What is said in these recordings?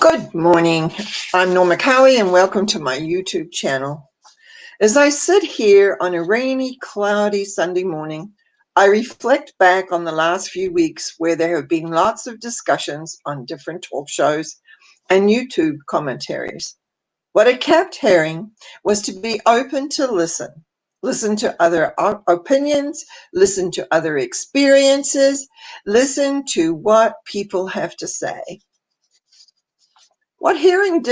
Good morning. I'm Norma Cowie and welcome to my YouTube channel. As I sit here on a rainy, cloudy Sunday morning, I reflect back on the last few weeks where there have been lots of discussions on different talk shows and YouTube commentaries. What I kept hearing was to be open to listen to other opinions, listen to other experiences, listen to what people have to say. What hearing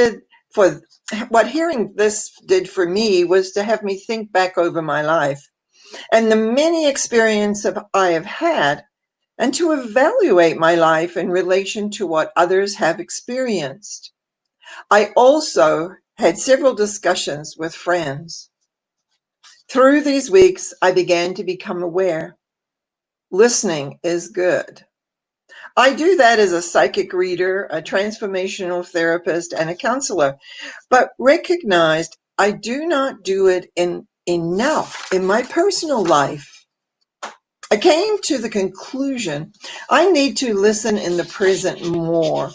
this did for me was to have me think back over my life and the many experiences I have had, and to evaluate my life in relation to what others have experienced. I also had several discussions with friends. Through these weeks, I began to become aware. Listening is good. I do that as a psychic reader, a transformational therapist, and a counselor, but recognized I do not do it enough in my personal life. I came to the conclusion I need to listen in the present more.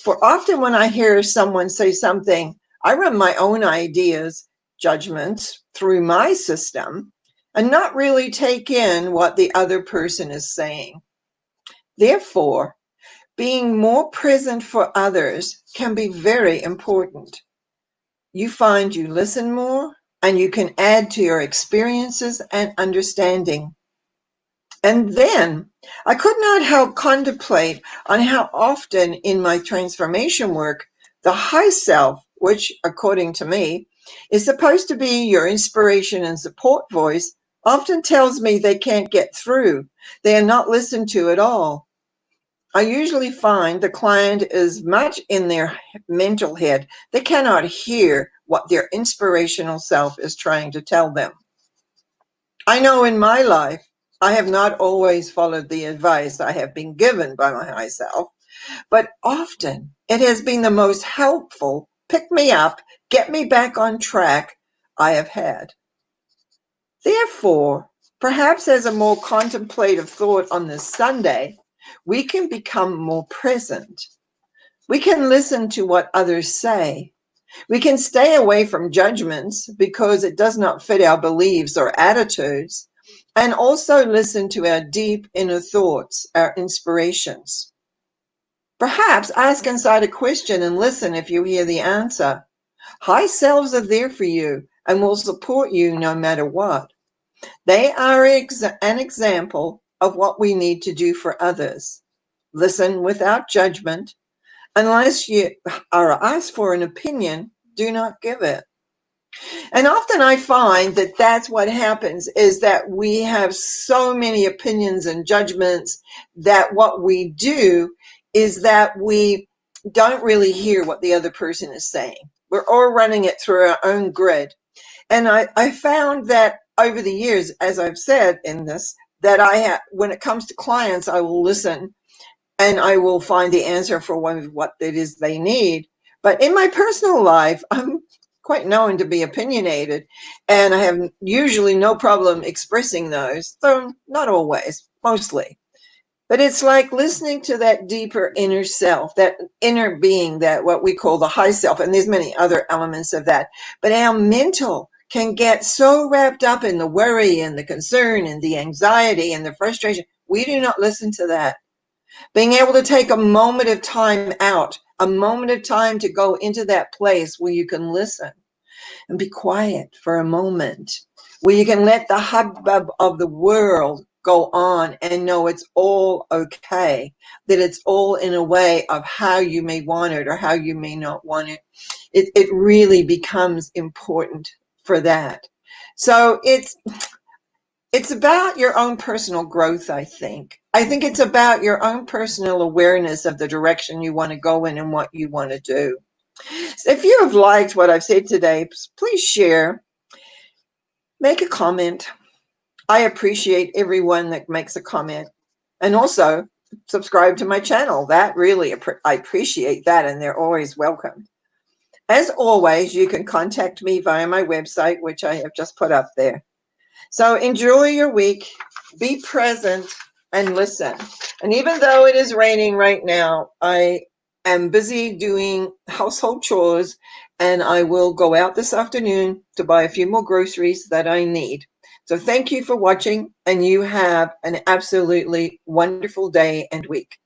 For often when I hear someone say something, I run my own ideas, judgments through my system and not really take in what the other person is saying. Therefore, being more present for others can be very important. You find you listen more and you can add to your experiences and understanding. And then I could not help contemplate on how often in my transformation work, the high self, which according to me is supposed to be your inspiration and support voice, often tells me they can't get through. They are not listened to at all. I usually find the client is much in their mental head. They cannot hear what their inspirational self is trying to tell them. I know in my life, I have not always followed the advice I have been given by my high self, but often it has been the most helpful, pick me up, get me back on track I have had. Therefore, perhaps as a more contemplative thought on this Sunday, we can become more present. We can listen to what others say. We can stay away from judgments because it does not fit our beliefs or attitudes, and also listen to our deep inner thoughts, our inspirations. Perhaps ask inside a question and listen if you hear the answer. High selves are there for you and will support you no matter what. They are an example of what we need to do for others. Listen without judgment. Unless you are asked for an opinion, do not give it. And often I find that that's what happens, is that we have so many opinions and judgments that what we do is that we don't really hear what the other person is saying. We're all running it through our own grid. And I found that over the years, as I've said in this, that when it comes to clients, I will listen and I will find the answer for what it is they need. But in my personal life, I'm quite known to be opinionated, and I have usually no problem expressing those, though not always, mostly. But it's like listening to that deeper inner self, that inner being, that what we call the high self, and there's many other elements of that. But our mental can get so wrapped up in the worry and the concern and the anxiety and the frustration. We do not listen to that. Being able to take a moment of time out, a moment of time to go into that place where you can listen and be quiet for a moment, where you can let the hubbub of the world go on and know it's all okay, that it's all in a way of how you may want it or how you may not want it. It really becomes important for that. So it's about your own personal growth, I think. I think it's about your own personal awareness of the direction you want to go in and what you want to do. So if you have liked what I've said today, please share, make a comment. I appreciate everyone that makes a comment. And also subscribe to my channel. That really, I appreciate that, and they're always welcome. As always, you can contact me via my website, which I have just put up there. So enjoy your week, be present, and listen. And even though it is raining right now, I am busy doing household chores, and I will go out this afternoon to buy a few more groceries that I need. So thank you for watching, and you have an absolutely wonderful day and week.